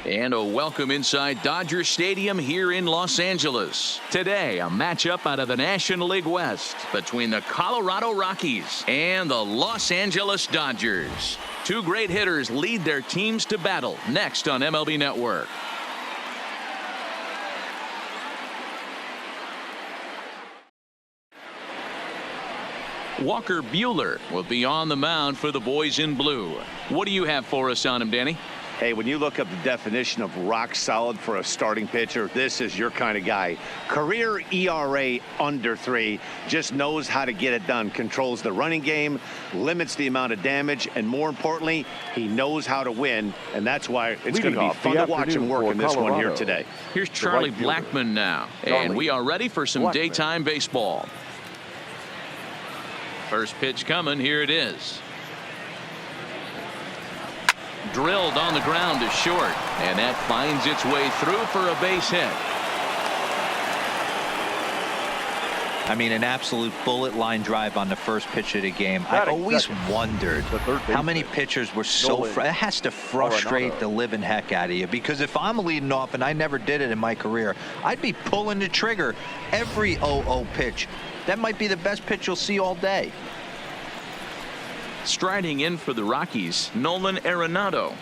And a welcome inside Dodger Stadium here in Los Angeles. Today, a matchup out of the National League West between the Colorado Rockies and the Los Angeles Dodgers. Two great hitters lead their teams to battle next on MLB Network. Walker Buehler will be on the mound for the boys in blue. What do you have for us on him, Danny? Hey, when you look up the definition of rock solid for a starting pitcher, this is your kind of guy. Career ERA under 3, just knows how to get it done, controls the running game, limits the amount of damage, and more importantly, he knows how to win, and that's why it's going to be fun to watch him work in this one here today. Here's Charlie Blackmon now, and we are ready for some daytime baseball. First pitch coming, here it is. Drilled on the ground to short, and that finds its way through for a base hit. I mean, an absolute bullet line drive on the first pitch of the game. I always wondered how many pitchers were so it has to frustrate the living heck out of you, because if I'm leading off, and I never did it in my career, I'd be pulling the trigger every 0-0 pitch. That might be the best pitch you'll see all day. Striding in for the Rockies, Nolan Arenado.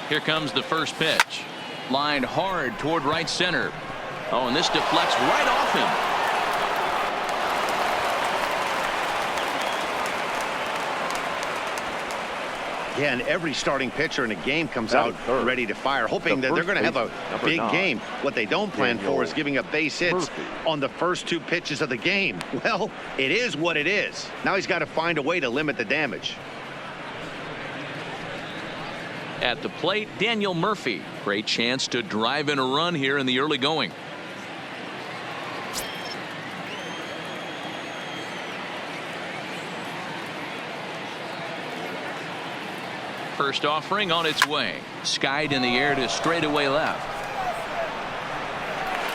Here comes the first pitch. Lined hard toward right center. Oh, and this deflects right off him. Yeah, and every starting pitcher in a game comes out ready to fire, hoping that they're going to have a big game. What they don't plan for is giving up base hits on the first 2 pitches of the game. Well, it is what it is. Now he's got to find a way to limit the damage. At the plate, Daniel Murphy. Great chance to drive in a run here in the early going. First offering on its way. Skied in the air to straightaway left.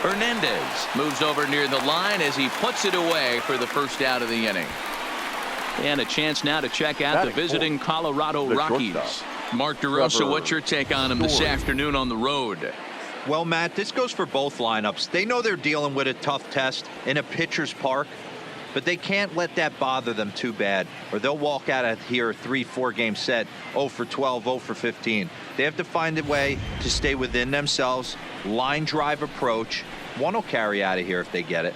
Hernandez moves over near the line as he puts it away for the first out of the inning. And a chance now to check out the visiting Colorado Rockies. Mark DeRosa, what's your take on him this afternoon on the road? Well, Matt, this goes for both lineups. They know they're dealing with a tough test in a pitcher's park, but they can't let that bother them too bad, or they'll walk out of here a 3-4 game set 0 for 12, 0 for 15. They have to find a way to stay within themselves. Line drive approach. One will carry out of here if they get it.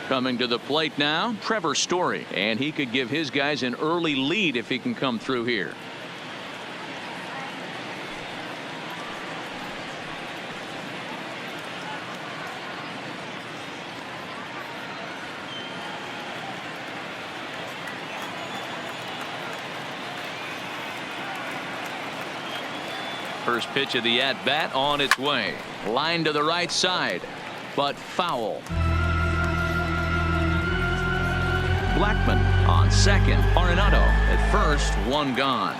Coming to the plate now, Trevor Story, and he could give his guys an early lead if he can come through here. First pitch of the at-bat on its way. Line to the right side, but foul. Blackmon on second. Arenado at first. One gone.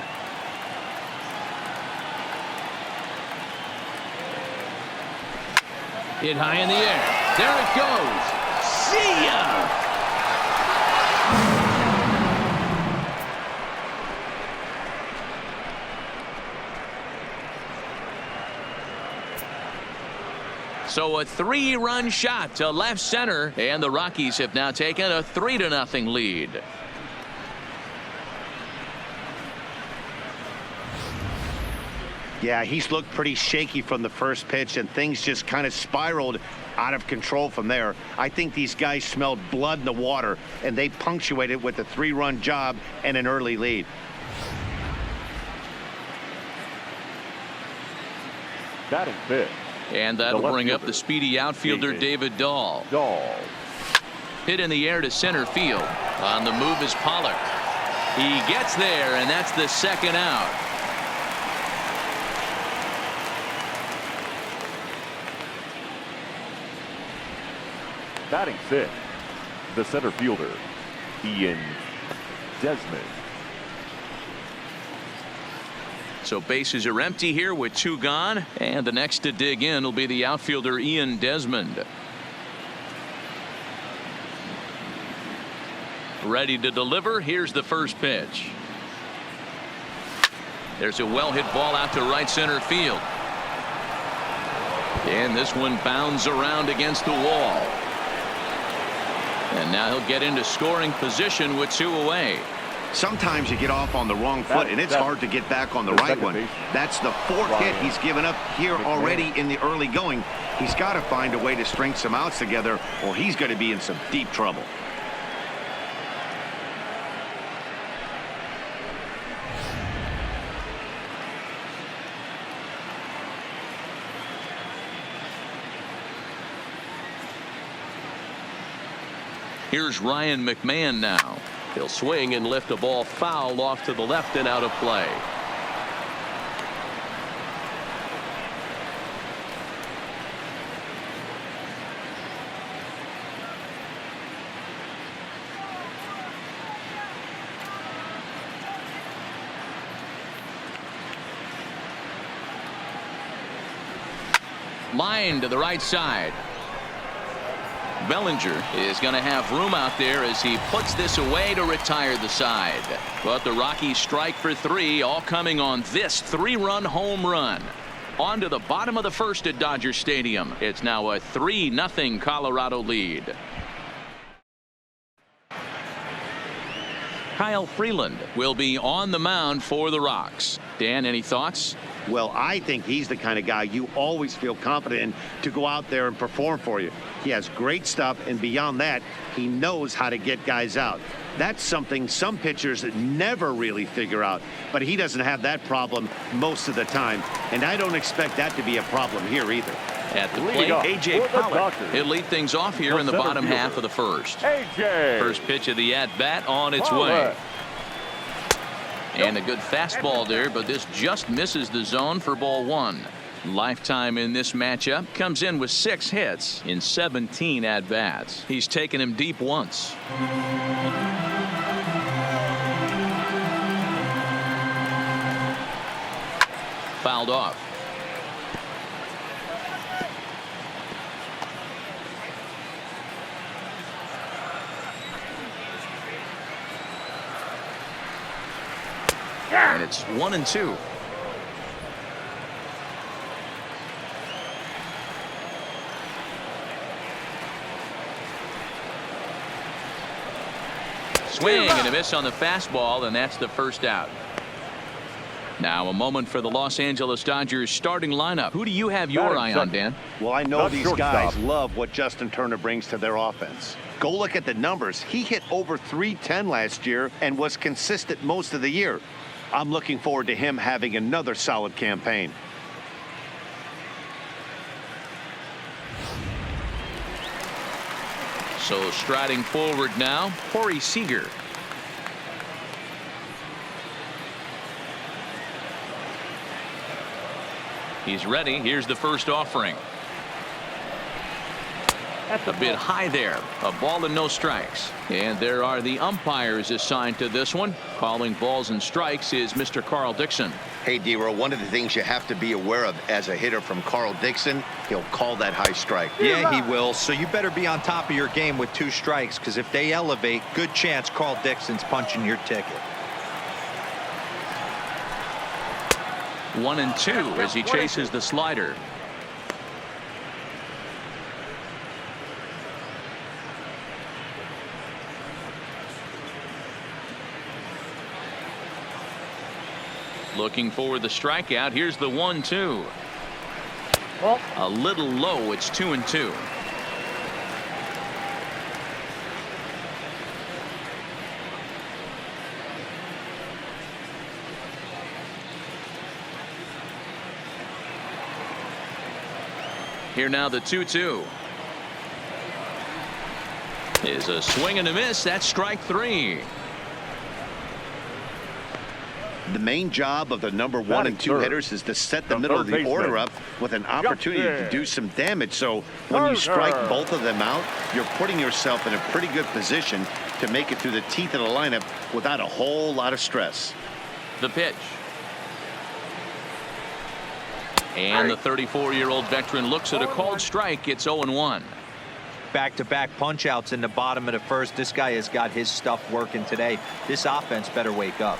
Hit high in the air. There it goes. See ya! So a 3-run shot to left center, and the Rockies have now taken a 3-0 lead. Yeah, he's looked pretty shaky from the first pitch, and things just kind of spiraled out of control from there. I think these guys smelled blood in the water, and they punctuated with a 3-run job and an early lead. Batting fifth. And that'll bring up the speedy outfielder David Dahl. Hit in the air to center field. On the move is Pollard. He gets there, and that's the second out. Batting fifth, the center fielder, Ian Desmond. So bases are empty here with 2 gone. And the next to dig in will be the outfielder Ian Desmond. Ready to deliver. Here's the first pitch. There's a well-hit ball out to right center field. And this one bounds around against the wall. And now he'll get into scoring position with 2 away. Sometimes you get off on the wrong foot, and it's hard to get back on the right one. That's the 4th hit he's given up here already in the early going. He's got to find a way to string some outs together, or he's going to be in some deep trouble. Here's Ryan McMahon now. He'll swing and lift a ball foul off to the left and out of play. Line to the right side. Bellinger is going to have room out there as he puts this away to retire the side. But the Rockies strike for 3, all coming on this 3-run home run. On to the bottom of the 1st at Dodger Stadium. It's now a 3-0 Colorado lead. Kyle Freeland will be on the mound for the Rocks. Dan, any thoughts? Well, I think he's the kind of guy you always feel confident in to go out there and perform for you. He has great stuff, and beyond that, he knows how to get guys out. That's something some pitchers never really figure out, but he doesn't have that problem most of the time, and I don't expect that to be a problem here either. At the plate, A.J. Pollock. He'll lead things off here in the bottom half of the 1st. A.J. First pitch of the at-bat on its way. And a good fastball there, but this just misses the zone for ball 1. Lifetime in this matchup, comes in with 6 hits in 17 at-bats. He's taken him deep once. Fouled off. And it's 1-2. Swing and a miss on the fastball, and that's the first out. Now a moment for the Los Angeles Dodgers starting lineup. Who do you have your eye on, Dan? Well, I know these guys love what Justin Turner brings to their offense. Go look at the numbers. He hit over .310 last year and was consistent most of the year. I'm looking forward to him having another solid campaign. So striding forward now, Corey Seager. He's ready. Here's the first offering. A bit high there. A ball and no strikes. And there are the umpires assigned to this one. Calling balls and strikes is Mr. Carl Dixon. Hey, D-Row, one of the things you have to be aware of as a hitter from Carl Dixon, he'll call that high strike. Yeah, he will. So you better be on top of your game with 2 strikes, because if they elevate, good chance Carl Dixon's punching your ticket. 1-2 as he chases the slider. Looking for the strikeout. Here's the 1-2. A little low. It's 2-2. Here now the 2-2. Is a swing and a miss. That's strike 3. The main job of the number 1 and 2 hitters is to set the middle of the order up with an opportunity to do some damage. So when you strike both of them out, you're putting yourself in a pretty good position to make it through the teeth of the lineup without a whole lot of stress. The pitch. And the 34-year-old veteran looks at a called strike. It's 0-1. Back-to-back punch-outs in the bottom of the first. This guy has got his stuff working today. This offense better wake up.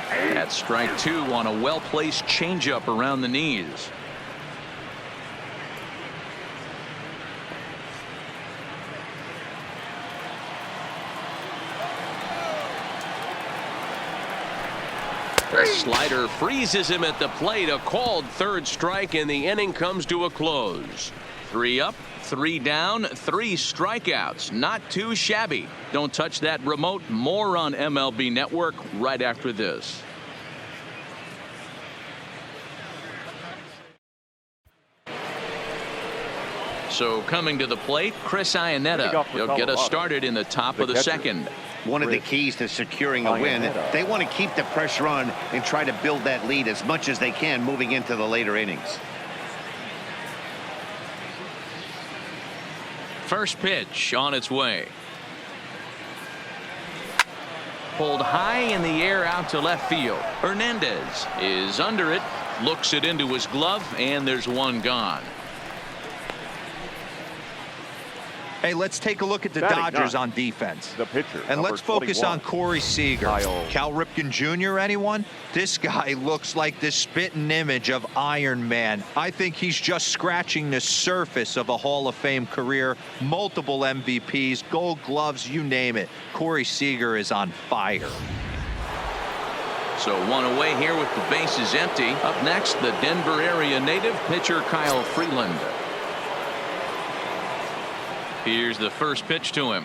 That's strike 2 on a well-placed changeup around the knees. The slider freezes him at the plate. A called third strike, and the inning comes to a close. 3 up, 3 down, 3 strikeouts. Not too shabby. Don't touch that remote. More on MLB Network right after this. So coming to the plate, Chris Iannetta. He'll get us started in the top of the second. One of the keys to securing a win, they want to keep the pressure on and try to build that lead as much as they can moving into the later innings. First pitch on its way. Pulled high in the air out to left field. Hernandez is under it, looks it into his glove, and there's one gone. Hey, let's take a look at the Dodgers on defense. The pitcher. And let's focus on Corey Seager. Cal Ripken Jr., anyone? This guy looks like the spitting image of Iron Man. I think he's just scratching the surface of a Hall of Fame career. Multiple MVPs, Gold Gloves, you name it. Corey Seager is on fire. So one away here with the bases empty. Up next, the Denver area native pitcher Kyle Freeland. Here's the first pitch to him.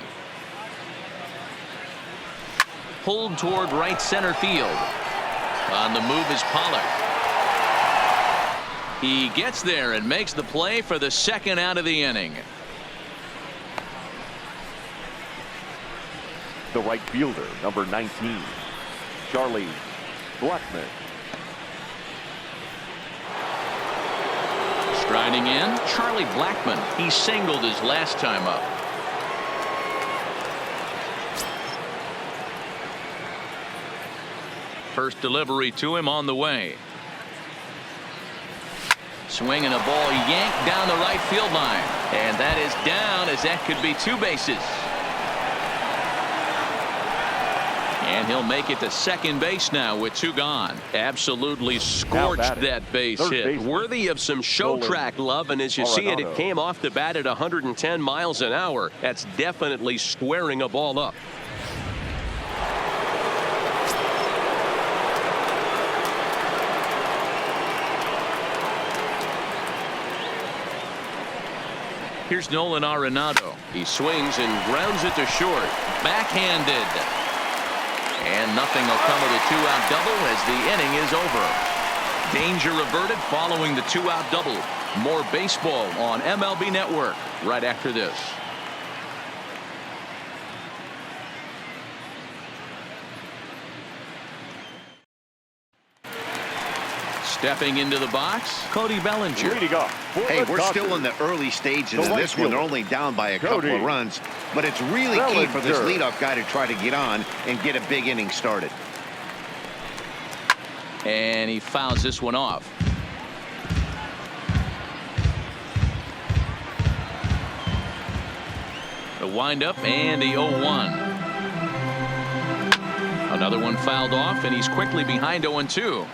Pulled toward right center field. On the move is Pollard. He gets there and makes the play for the second out of the inning. The right fielder, number 19, Charlie Blackmon. Striding in, Charlie Blackmon. He singled his last time up. First delivery to him on the way. Swinging a ball yanked down the right field line. And that is down, as that could be 2 bases. And he'll make it to second base now with 2 gone. Absolutely scorched that base hit. Worthy of some show track love. And as you see it, it came off the bat at 110 miles an hour. That's definitely squaring a ball up. Here's Nolan Arenado. He swings and grounds it to short. Backhanded. And nothing will come of the 2-out double as the inning is over. Danger averted following the 2-out double. More baseball on MLB Network right after this. Stepping into the box, Cody Bellinger. Hey, we're still in the early stages of this one. They're only down by a couple of runs, but it's really key for this leadoff guy to try to get on and get a big inning started. And he fouls this one off. The windup and the 0-1. Another one fouled off, and he's quickly behind 0-2.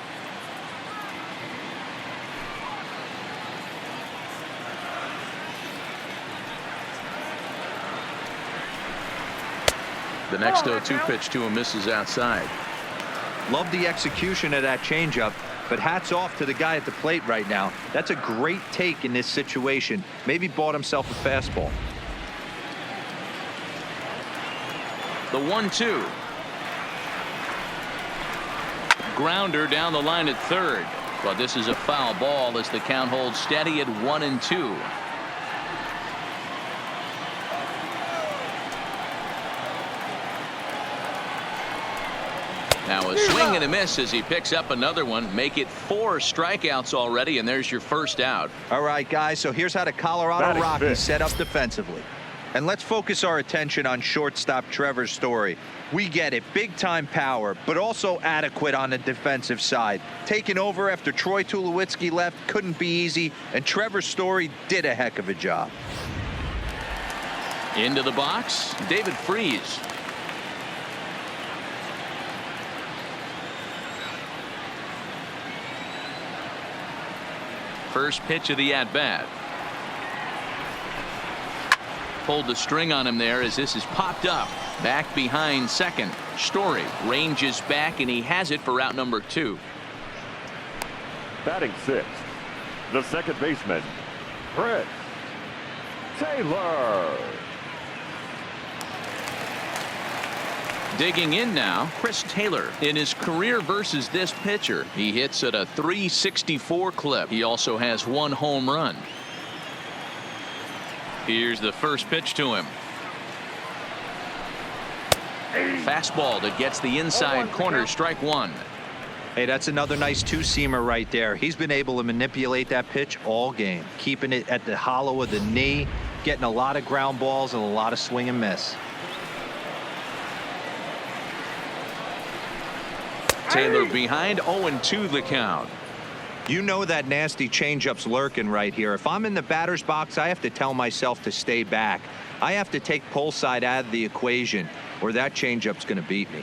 The next 0-2 pitch to him misses outside. Love the execution of that changeup, but hats off to the guy at the plate right now. That's a great take in this situation. Maybe bought himself a fastball. The 1-2. Grounder down the line at third. But this is a foul ball as the count holds steady at 1-2. Now a swing and a miss as he picks up another one. Make it 4 strikeouts already, and there's your first out. All right, guys, so here's how the Colorado Rockies set up defensively. And let's focus our attention on shortstop Trevor Story. We get it, big-time power, but also adequate on the defensive side. Taking over after Troy Tulowitzki left couldn't be easy, and Trevor Story did a heck of a job. Into the box, David Freese. First pitch of the at-bat. Pulled the string on him there as this is popped up. Back behind second. Story ranges back, and he has it for out number 2. Batting sixth, the second baseman, Chris Taylor. Digging in now, Chris Taylor. In his career versus this pitcher, he hits at a .364 clip. He also has 1 home run. Here's the first pitch to him. Fastball that gets the inside corner, strike 1. Hey, that's another nice two-seamer right there. He's been able to manipulate that pitch all game, keeping it at the hollow of the knee, getting a lot of ground balls and a lot of swing and miss. Taylor behind, 0-2 the count. You know that nasty changeup's lurking right here. If I'm in the batter's box, I have to tell myself to stay back. I have to take pull side out of the equation, or that changeup's going to beat me.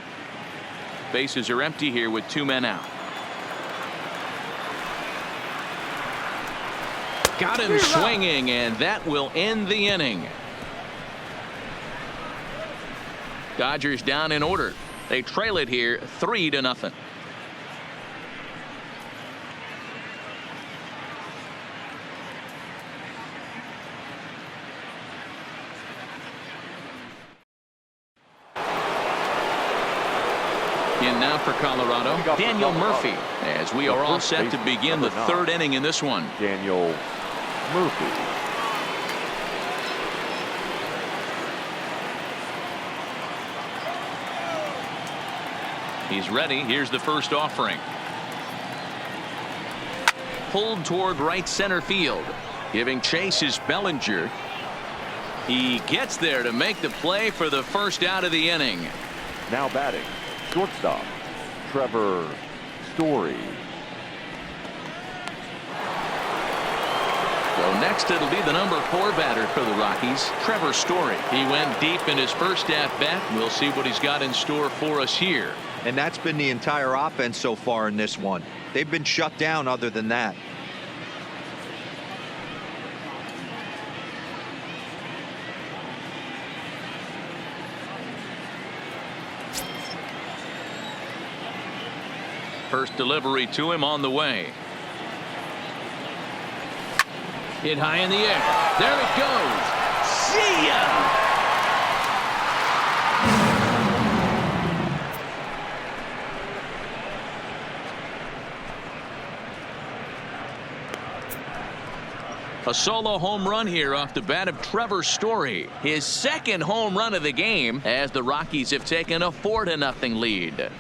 Bases are empty here with 2 men out. Got him swinging, and that will end the inning. Dodgers down in order. They trail it here 3-0. In now for Colorado, Daniel Murphy, as we are all set to begin the 3rd inning in this one. Daniel Murphy. He's ready. Here's the first offering. Pulled toward right center field. Giving chase is Bellinger. He gets there to make the play for the first out of the inning. Now batting, shortstop, Trevor Story. So next it'll be the number 4 batter for the Rockies, Trevor Story. He went deep in his first at-bat. We'll see what he's got in store for us here. And that's been the entire offense so far in this one. They've been shut down other than that. First delivery to him on the way. Hit high in the air. There it goes. See ya! A solo home run here off the bat of Trevor Story. His second home run of the game as the Rockies have taken a 4-0 lead.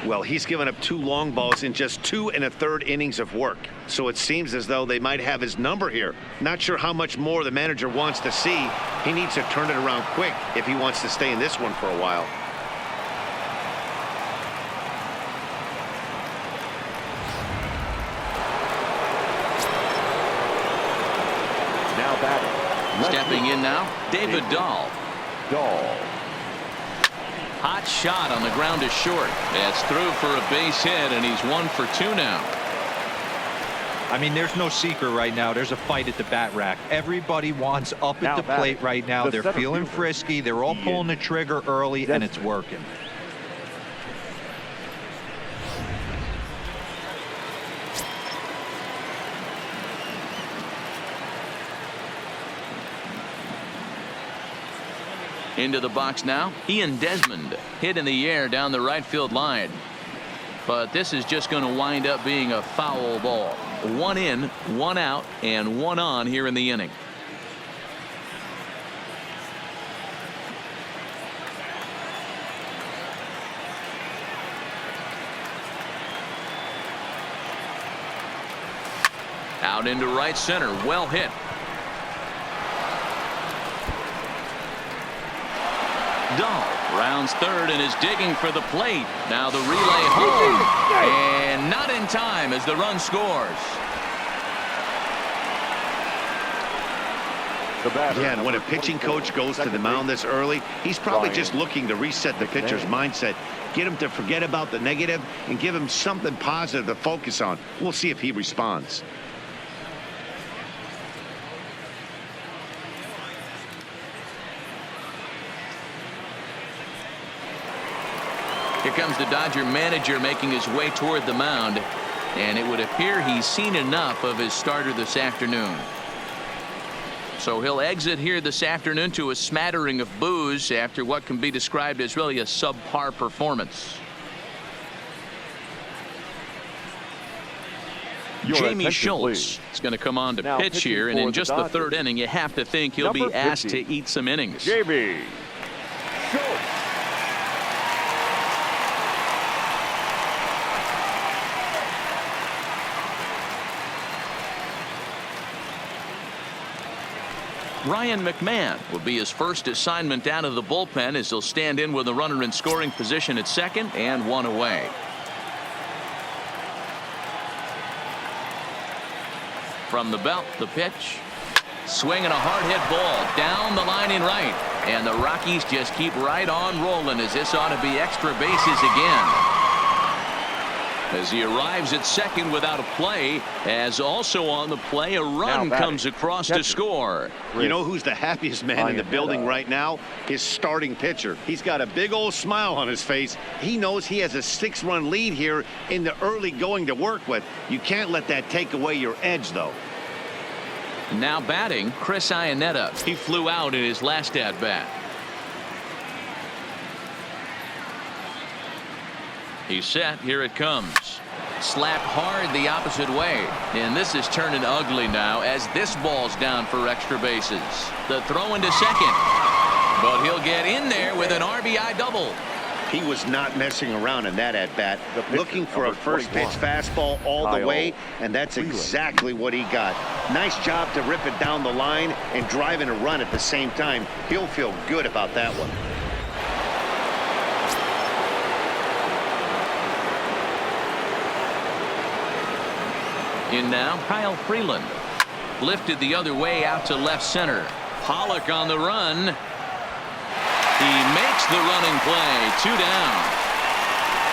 Well, he's given up 2 long balls in just 2 1/3 innings of work. So it seems as though they might have his number here. Not sure how much more the manager wants to see. He needs to turn it around quick if he wants to stay in this one for a while. Now batting. Stepping in now, David Dahl. Dahl. Hot shot on the ground to short. That's through for a base hit, and he's 1 for 2 now. I mean, there's no secret right now. There's a fight at the bat rack. Everybody wants up at the plate right now. They're feeling frisky. They're all pulling the trigger early, and it's working. Into the box now, Ian Desmond. Hit in the air down the right field line. But this is just going to wind up being a foul ball. 1 in, 1 out, and 1 on here in the inning. Out into right center. Well hit. Dahl rounds third and is digging for the plate. Now the relay home. And not in time as the run scores. Yeah, and when a pitching coach goes to the mound this early, he's probably just looking to reset the pitcher's mindset, get him to forget about the negative, and give him something positive to focus on. We'll see if he responds. Here comes the Dodger manager making his way toward the mound, and it would appear he's seen enough of his starter this afternoon. So he'll exit here this afternoon to a smattering of boos after what can be described as really a subpar performance. Jamie Schultz is going to come on to pitch here, and in just the third inning, you have to think he'll be asked to eat some innings. Jamie Schultz. Ryan McMahon will be his first assignment out of the bullpen as he'll stand in with a runner in scoring position at second and one away. From the belt, the pitch. Swinging a hard hit ball down the line in right. And the Rockies just keep right on rolling as this ought to be extra bases again. As he arrives at second without a play, as also on the play, a run comes across to score. You know who's the happiest man in the building right now? His starting pitcher. He's got a big old smile on his face. He knows he has a 6-run lead here in the early going to work with. You can't let that take away your edge, though. Now batting, Chris Iannetta. He flew out in his last at-bat. He's set. Here it comes. Slapped hard the opposite way. And this is turning ugly now as this ball's down for extra bases. The throw into second. But he'll get in there with an RBI double. He was not messing around in that at-bat. Looking for a first-pitch fastball all the way, and that's exactly what he got. Nice job to rip it down the line and drive in a run at the same time. He'll feel good about that one. In now, Kyle Freeland. Lifted the other way out to left center. Pollock on the run. He makes the running play. 2 down.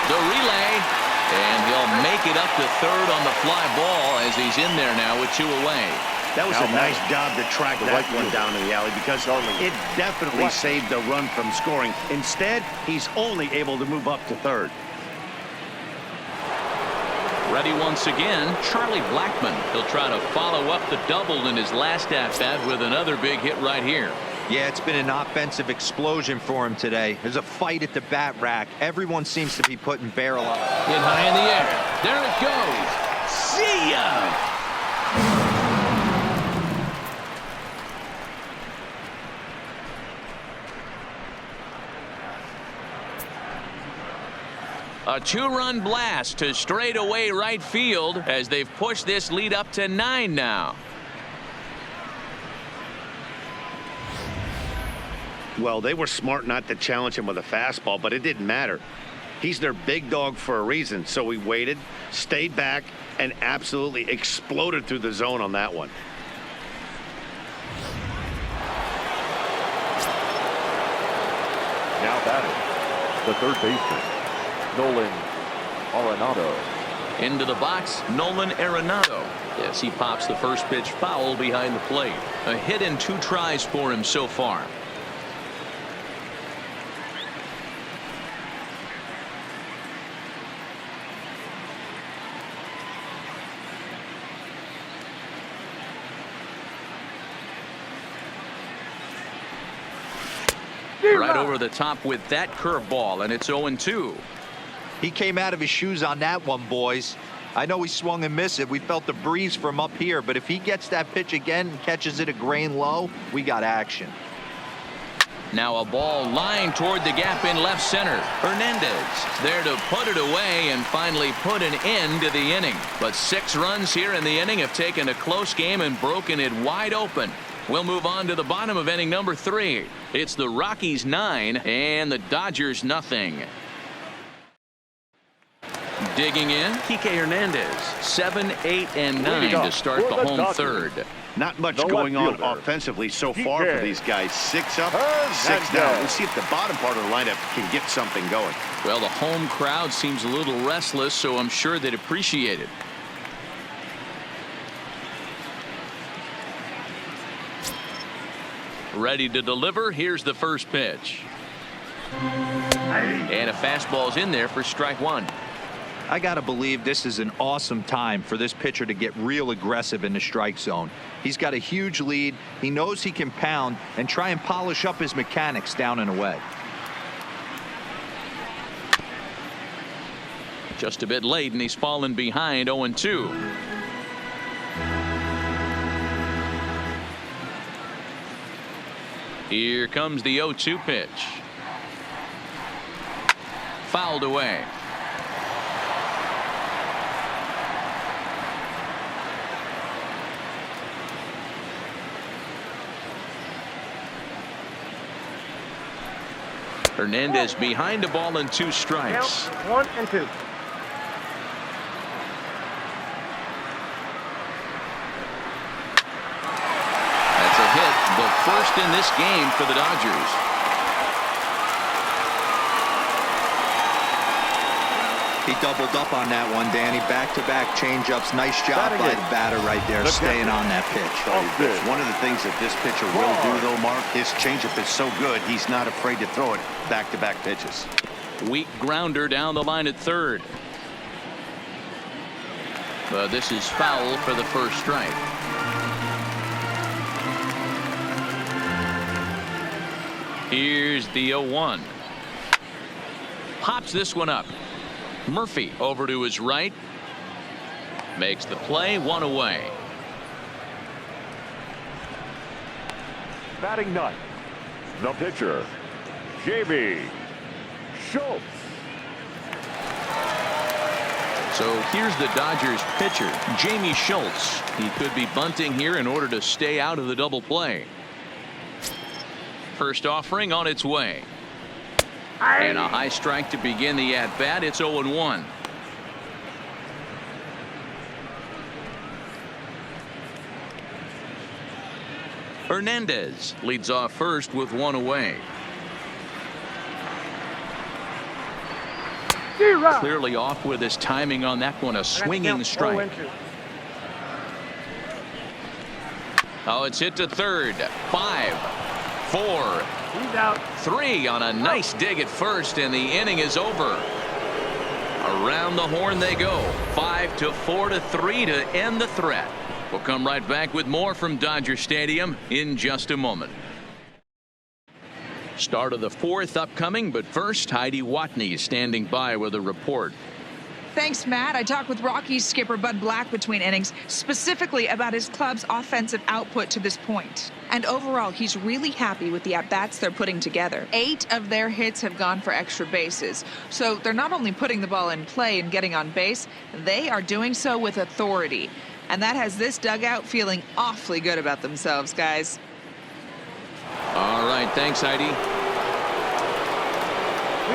The relay. And he'll make it up to third on the fly ball as he's in there now with 2 away. That was a nice job to track that one down in the alley because it definitely saved the run from scoring. Instead, he's only able to move up to third. Ready once again, Charlie Blackmon. He'll try to follow up the double in his last at-bat with another big hit right here. Yeah, it's been an offensive explosion for him today. There's a fight at the bat rack. Everyone seems to be putting barrel up. Hit high in the air. There it goes. See ya! A 2-run blast to straightaway right field as they've pushed this lead up to 9 now. Well, they were smart not to challenge him with a fastball, but it didn't matter. He's their big dog for a reason, so he waited, stayed back, and absolutely exploded through the zone on that one. Now batting, the third baseman, Nolan Arenado. Into the box, Nolan Arenado. Yes, he pops the first pitch foul behind the plate. A hit in 2 tries for him so far. Right over the top with that curveball, and it's 0-2. He came out of his shoes on that one, boys. I know he swung and missed it. We felt the breeze from up here, but if he gets that pitch again and catches it a grain low, we got action. Now a ball lined toward the gap in left center. Hernandez there to put it away and finally put an end to the inning. But 6 runs here in the inning have taken a close game and broken it wide open. We'll move on to the bottom of inning number 3. It's the Rockies 9 and the Dodgers nothing. Digging in, Kike Hernandez, 7, 8, and 9 to start the home third. Not much going on offensively so far for these guys. 6 up, 6 down. We'll see if the bottom part of the lineup can get something going. Well, the home crowd seems a little restless, so I'm sure they'd appreciate it. Ready to deliver. Here's the first pitch. And a fastball's in there for strike 1. I got to believe this is an awesome time for this pitcher to get real aggressive in the strike zone. He's got a huge lead. He knows he can pound and try and polish up his mechanics down and away. Just a bit late, and he's fallen behind 0-2. Here comes the 0-2 pitch. Fouled away. Hernandez behind the ball and 2 strikes. 1 and 2. That's a hit, the first in this game for the Dodgers. He doubled up on that one, Danny. Back-to-back changeups. Nice job by the batter right there, staying on that pitch. That's one of the things that this pitcher will do, though, Mark. His changeup is so good, he's not afraid to throw it back-to-back pitches. Weak grounder down the line at third. But this is foul for the first strike. Here's the 0-1. Pops this one up. Murphy over to his right. Makes the play, 1 away. Batting ninth, the pitcher, J.B. Schultz. So here's the Dodgers pitcher, Jamie Schultz. He could be bunting here in order to stay out of the double play. First offering on its way. And a high strike to begin the at-bat. It's 0-1. Hernandez leads off first with 1 away. Clearly off with his timing on that one. A swinging strike. Oh, it's hit to third. 5, 4, 3 on a nice dig at first, and the inning is over. Around the horn they go. 5-4-3 to end the threat. We'll come right back with more from Dodger Stadium in just a moment. Start of the 4th upcoming, but first, Heidi Watney standing by with a report. Thanks, Matt. I talked with Rockies skipper Bud Black between innings, specifically about his club's offensive output to this point. And overall, he's really happy with the at-bats they're putting together. 8 of their hits have gone for extra bases. So they're not only putting the ball in play and getting on base, they are doing so with authority. And that has this dugout feeling awfully good about themselves, guys. All right, thanks, Heidi.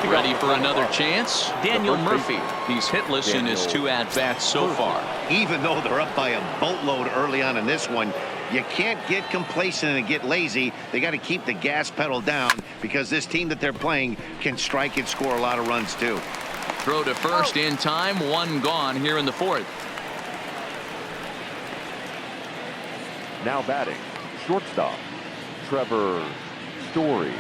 Ready for another chance? Daniel Murphy. He's hitless in his 2 at-bats so far. Even though they're up by a boatload early on in this one, you can't get complacent and get lazy. They got to keep the gas pedal down because this team that they're playing can strike and score a lot of runs too. Throw to first in time. 1 gone here in the 4th. Now batting, shortstop, Trevor Story.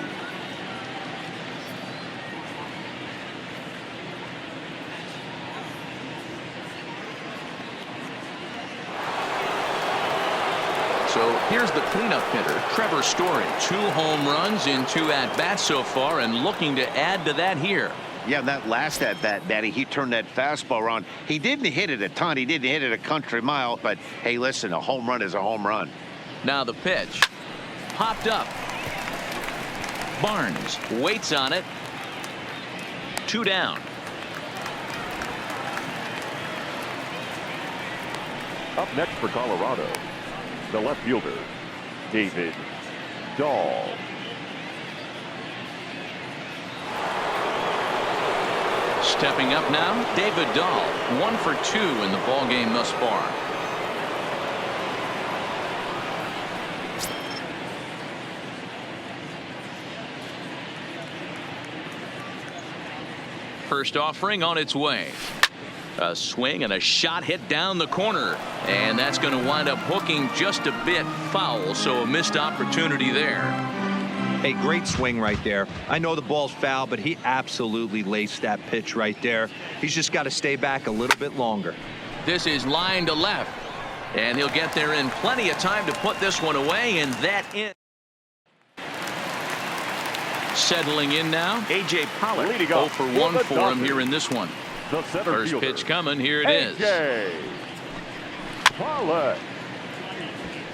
So here's the cleanup hitter, Trevor Story. 2 home runs in 2 at-bats so far, and looking to add to that here. Yeah, that last at-bat, Daddy, he turned that fastball around. He didn't hit it a ton. He didn't hit it a country mile. But, hey, listen, a home run is a home run. Now the pitch. Popped up. Barnes waits on it. 2 down. Up next for Colorado, the left fielder, David Dahl. Stepping up now, David Dahl, 1 for 2 in the ball game thus far. First offering on its way. A swing and a shot hit down the corner, and that's going to wind up hooking just a bit foul, so a missed opportunity there. A great swing right there. I know the ball's foul, but he absolutely laced that pitch right there. He's just got to stay back a little bit longer. This is line to left, and he'll get there in plenty of time to put this one away, and that in. Settling in now, A.J. Pollock, 0 for 1 for him here in this one. The center First fielder, pitch coming, here it is. A.J. Pollock.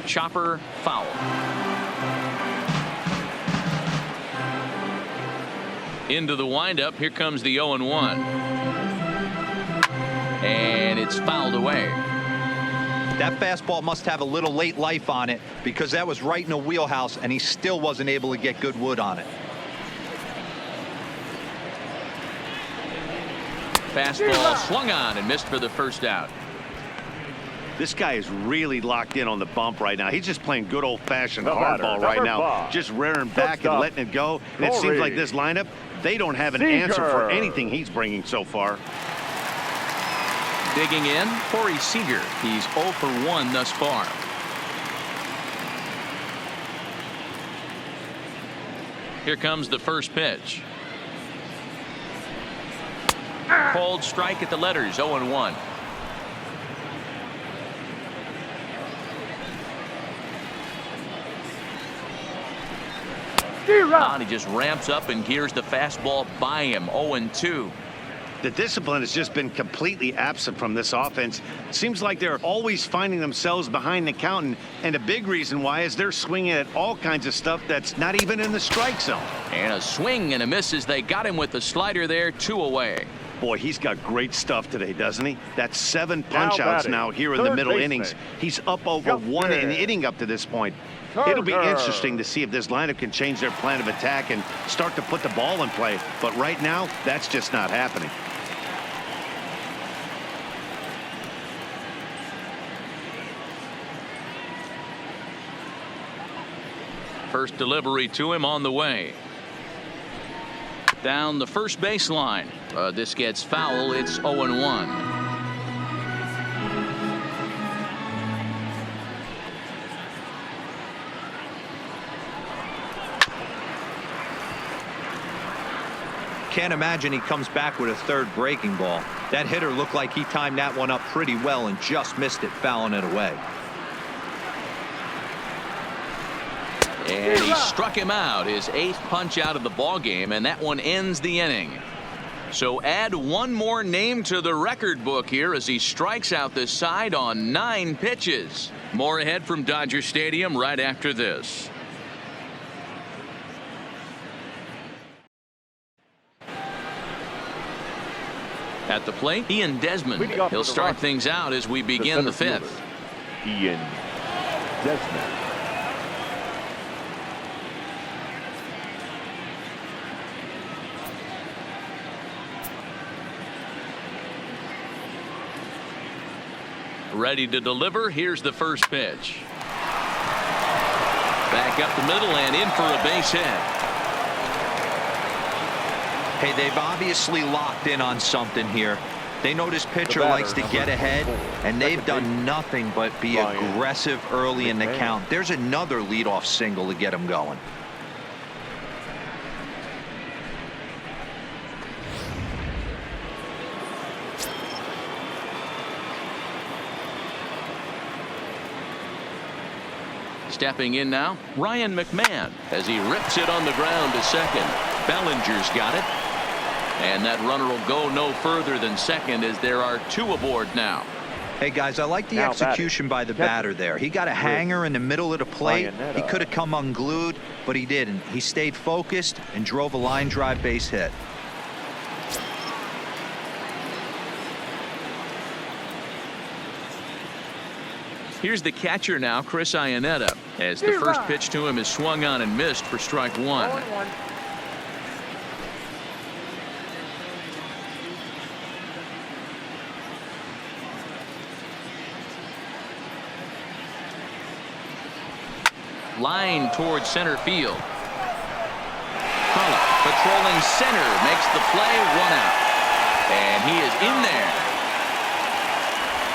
Chopper foul. Into the windup, here comes the 0-1. And it's fouled away. That fastball must have a little late life on it, because that was right in the wheelhouse, and he still wasn't able to get good wood on it. Fastball swung on and missed for the first out. This guy is really locked in on the bump right now. He's just playing good old-fashioned hardball right now. Just rearing back and letting it go. And it seems like this lineup, they don't have an answer for anything he's bringing so far. Digging in, Corey Seager. He's 0 for 1 thus far. Here comes the first pitch. Cold strike at the letters, 0-1. And he just ramps up and gears the fastball by him, 0-2. The discipline has just been completely absent from this offense. It seems like they're always finding themselves behind the count, and a big reason why is they're swinging at all kinds of stuff that's not even in the strike zone. And a swing and a miss as they got him with the slider there, 2 away. Boy, he's got great stuff today, doesn't he? That's 7 punch-outs now here in the middle innings. He's up over 1 inning up to this point. It'll be interesting to see if this lineup can change their plan of attack and start to put the ball in play. But right now, that's just not happening. First delivery to him on the way. Down the first baseline. This gets foul. It's 0-1. Can't imagine he comes back with a third breaking ball. That hitter looked like he timed that one up pretty well and just missed it, fouling it away. And he struck him out, his 8th punch out of the ball game, and that one ends the inning. So add one more name to the record book here as he strikes out this side on 9 pitches. More ahead from Dodger Stadium right after this. At the plate, Ian Desmond. He'll start things out as we begin the 5th. Ian Desmond. Ready to deliver. Here's the first pitch. Back up the middle and in for a base hit. Hey, they've obviously locked in on something here. They know this pitcher likes to get ahead, and they've done nothing but be aggressive early in the count. There's another leadoff single to get him going. Stepping in now, Ryan McMahon as he rips it on the ground to second. Bellinger's got it. And that runner will go no further than second as there are 2 aboard now. Hey, guys, I like the Now execution by the batter there. He got a hanger in the middle of the plate. He could have come unglued, but he didn't. He stayed focused and drove a line drive base hit. Here's the catcher now, Chris Iannetta, as the first pitch to him is swung on and missed for strike one. Line towards center field. Pollock patrolling center makes the play, 1 out. And he is in there.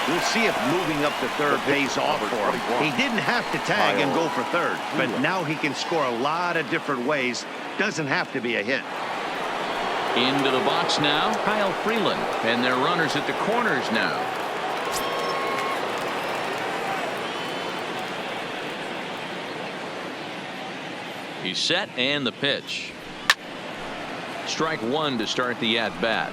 We'll see if moving up to third pays off for him. He didn't have to tag and go for third, but now he can score a lot of different ways. Doesn't have to be a hit. Into the box now, Kyle Freeland, and their runners at the corners now. He's set, and the pitch. Strike one to start the at-bat.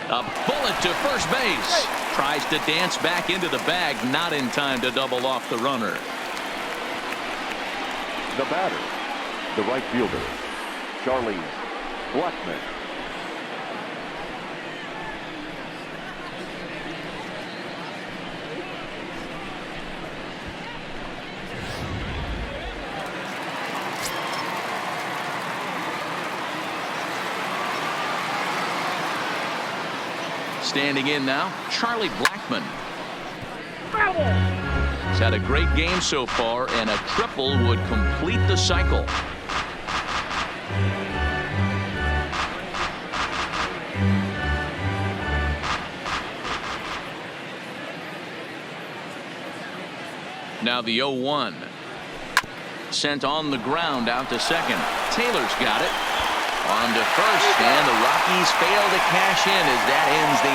A bullet to first base. Tries to dance back into the bag, not in time to double off the runner. The batter, the right fielder, Charlie Blackmon. Standing in now, Charlie Blackmon. He's had a great game so far, and a triple would complete the cycle. Now the 0-1. Sent on the ground out to second. Taylor's got it. On to first, and the Rockies fail to cash in as that ends the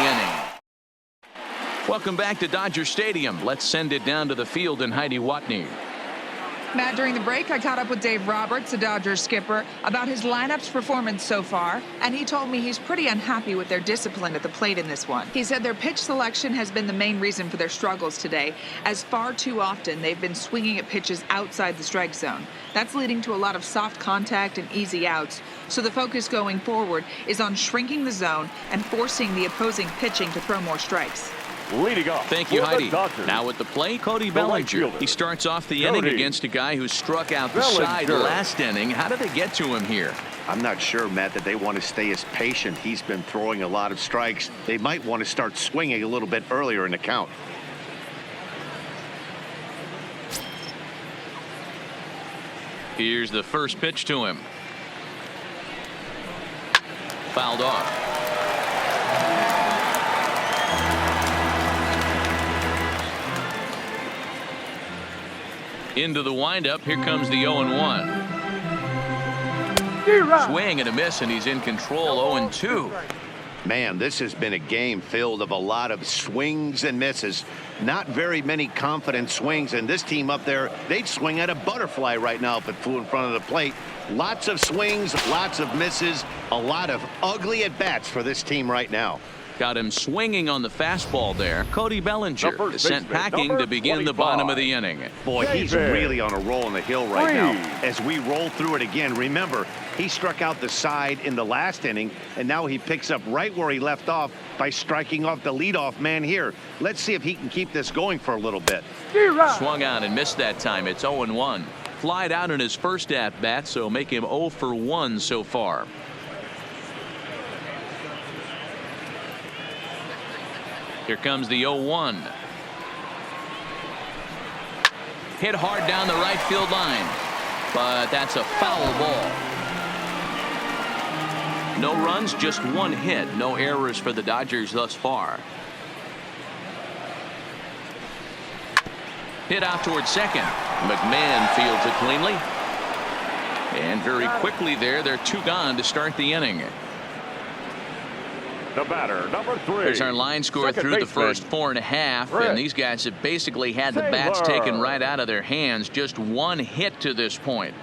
inning. Welcome back to Dodger Stadium. Let's send it down to the field in Heidi Watney. Matt, during the break, I caught up with Dave Roberts, the Dodgers skipper, about his lineup's performance so far, and he told me he's pretty unhappy with their discipline at the plate in this one. He said their pitch selection has been the main reason for their struggles today, as far too often they've been swinging at pitches outside the strike zone. That's leading to a lot of soft contact and easy outs, so the focus going forward is on shrinking the zone and forcing the opposing pitching to throw more strikes. Leading off. Thank you, Heidi. Now at the plate, Cody Bellinger. He starts off the inning against a guy who struck out the side last inning. How did they get to him here? I'm not sure, Matt, that they want to stay as patient. He's been throwing a lot of strikes. They might want to start swinging a little bit earlier in the count. Here's the first pitch to him. Fouled off. Into the windup. Here comes the 0-1. Swing and a miss, and he's in control. 0-2. Man, this has been a game filled of a lot of swings and misses. Not very many confident swings, and this team up there, they'd swing at a butterfly right now if it flew in front of the plate. Lots of swings, lots of misses, a lot of ugly at-bats for this team right now. Got him swinging on the fastball there. Cody Bellinger is sent packing to begin the bottom of the inning. Boy, he's really on a roll in the hill right now. As we roll through it again, remember, he struck out the side in the last inning, and now he picks up right where he left off by striking off the leadoff man here. Let's see if he can keep this going for a little bit. Swung on and missed that time. It's 0-1. Flied out in his first at-bat, so make him 0 for 1 so far. Here comes the 0-1. Hit hard down the right field line, but that's a foul ball. No runs, just one hit. No errors for the Dodgers thus far. Hit out towards second. McMahon fields it cleanly. And very quickly there, they're 2 gone to start the inning. The batter, number 3. There's our line score second through the baseman, first 4.5, Rick and these guys have basically had the bats Taylor. taken right out of their hands. Just one hit to this point.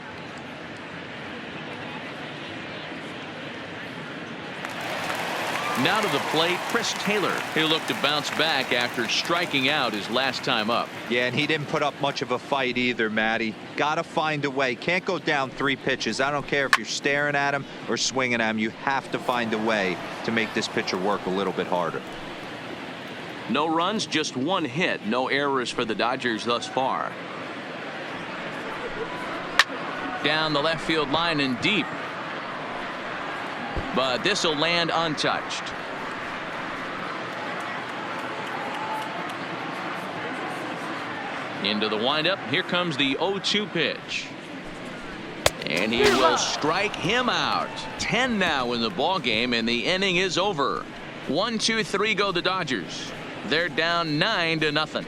Now to the plate, Chris Taylor. He'll look to bounce back after striking out his last time up. Yeah, and he didn't put up much of a fight either, Matty. Got to find a way. Can't go down 3 pitches. I don't care if you're staring at him or swinging at him. You have to find a way to make this pitcher work a little bit harder. No runs, just one hit. No errors for the Dodgers thus far. Down the left field line and deep. But this will land untouched. Into the windup. Here comes the 0-2 pitch. And he will strike him out. 10 now in the ball game, and the inning is over. 1, 2, 3 go the Dodgers. They're down 9-0.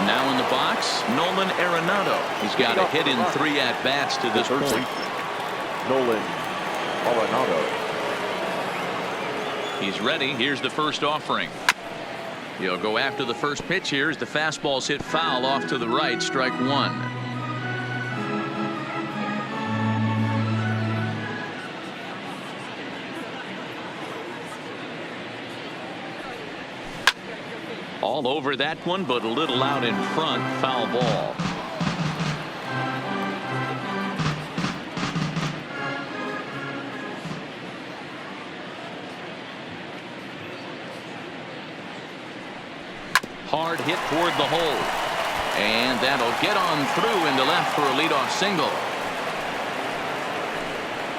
Now in the box, Nolan Arenado. He's got a hit in 3 at-bats to this point. Nolan Arenado. He's ready. Here's the first offering. He'll go after the first pitch here as the fastball's hit foul off to the right. Strike 1. All over that one, but a little out in front. Foul ball. Hard hit toward the hole. And that'll get on through into left for a leadoff single.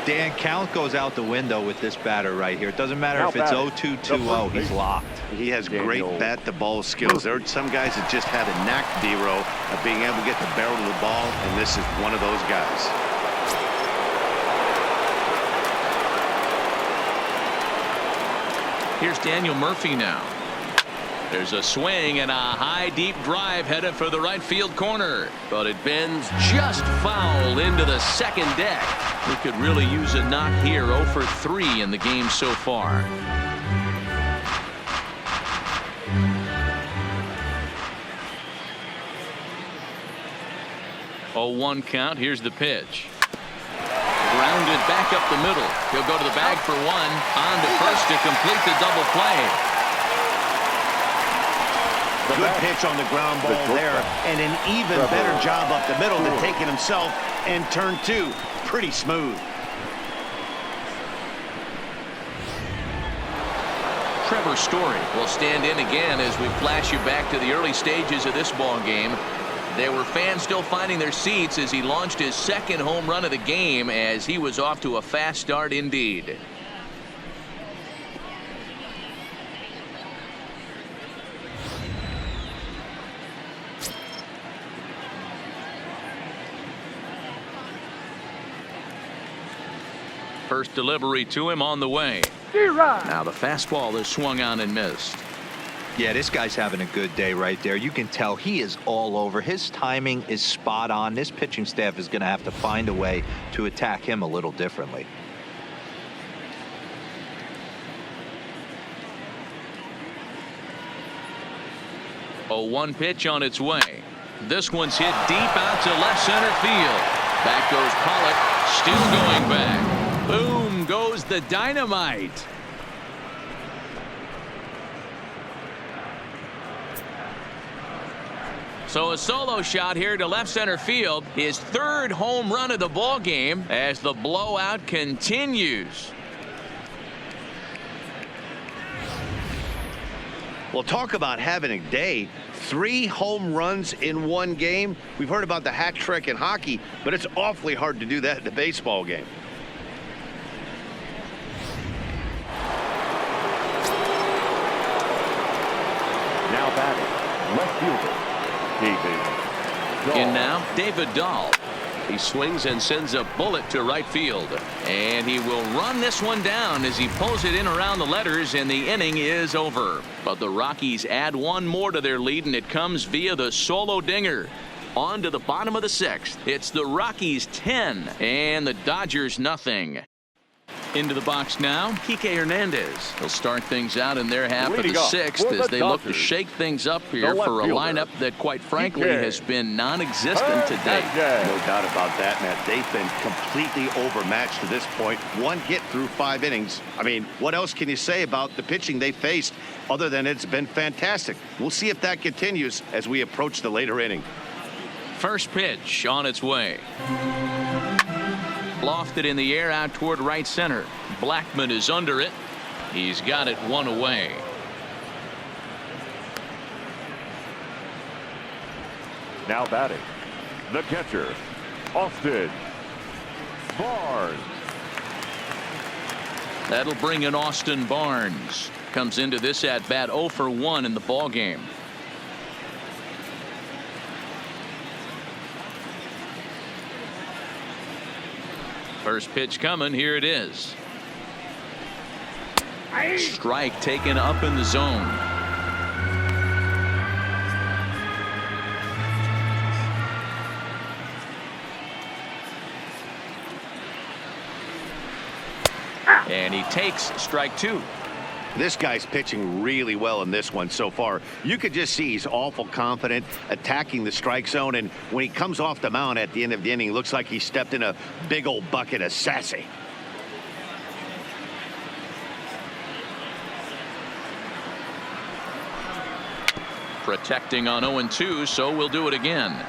Dan, count goes out the window with this batter right here. It doesn't matter Now if it's batting, 0-2-2-0. He's locked. He has great Daniel. bat-to-ball skills. There are some guys that just have a knack, D-Row, of being able to get the barrel of the ball, and this is one of those guys. Here's Daniel Murphy now. There's a swing and a high deep drive headed for the right field corner, but it bends just foul into the second deck. We could really use a knock here. 0 for 3 in the game so far. 0-1 count. Here's the pitch. Grounded back up the middle. He'll go to the bag for 1. On to first to complete the double play. Good pitch on the ground ball there, and an even better job up the middle to take it himself, and turn 2. Pretty smooth. Trevor Story will stand in again as we flash you back to the early stages of this ball game. There were fans still finding their seats as he launched his second home run of the game, as he was off to a fast start indeed. First delivery to him on the way. Now the fastball is swung on and missed. Yeah, this guy's having a good day right there. You can tell he is all over. His timing is spot on. This pitching staff is going to have to find a way to attack him a little differently. A 1 pitch on its way. This one's hit deep out to left center field. Back goes Pollock, still going back. Boom goes the dynamite. So a solo shot here to left center field. His 3rd home run of the ball game as the blowout continues. Well, talk about having a day. 3 home runs in 1 game. We've heard about the hat trick in hockey, but it's awfully hard to do that in a baseball game. Now batting, left fielder, David Dahl. In now, David Dahl. He swings and sends a bullet to right field. And he will run this one down as he pulls it in around the letters, and the inning is over. But the Rockies add 1 more to their lead, and it comes via the solo dinger. On to the bottom of the 6th. It's the Rockies 10 and the Dodgers nothing. Into the box now, Kike Hernandez. He'll start things out in their half of the Leading off 6th for as the they look to Dodgers, shake things up here the for a left lineup fielder, that, quite frankly, Kike has been non-existent to date. No doubt about that, Matt. They've been completely overmatched to this point. One hit through 5 innings. I mean, what else can you say about the pitching they faced other than it's been fantastic? We'll see if that continues as we approach the later inning. First pitch on its way. Lofted in the air out toward right center. Blackman is under it. He's got it 1 away. Now batting, the catcher, Austin Barnes. That'll bring in Austin Barnes. Comes into this at bat 0 for 1 in the ball game. First pitch coming. Here it is. Strike taken up in the zone. And he takes strike 2. This guy's pitching really well in this one so far. You could just see he's awful confident attacking the strike zone, and when he comes off the mound at the end of the inning, looks like he stepped in a big old bucket of sassy. Protecting on 0-2, so we'll do it again.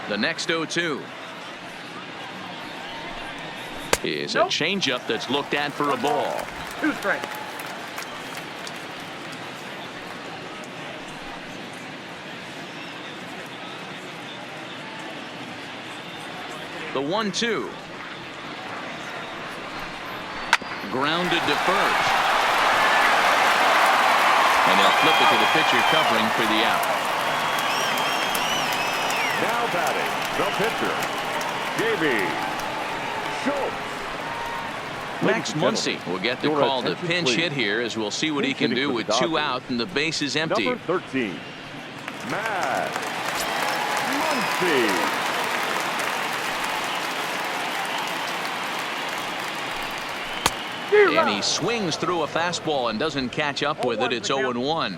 The next 0-2 is a changeup that's looked at for a ball. 2 strikes. The 1-2. Grounded to first. And they'll flip it to the pitcher covering for the out. Now batting, the pitcher, J.B. Schultz. Max Muncy will get the Your call to attention, pinch please. hit here as we'll see what he can Pinch do hitting with for the 2 Dodgers. out and the base is empty. Number 13, Max Muncy. And he swings through a fastball and doesn't catch up with it. It's 0-1.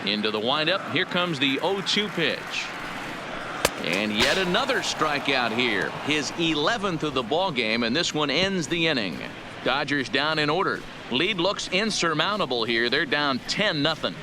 Into the windup. Here comes the 0-2 pitch. And yet another strikeout here. His 11th of the ball game, and this one ends the inning. Dodgers down in order. Lead looks insurmountable here. They're down 10-0.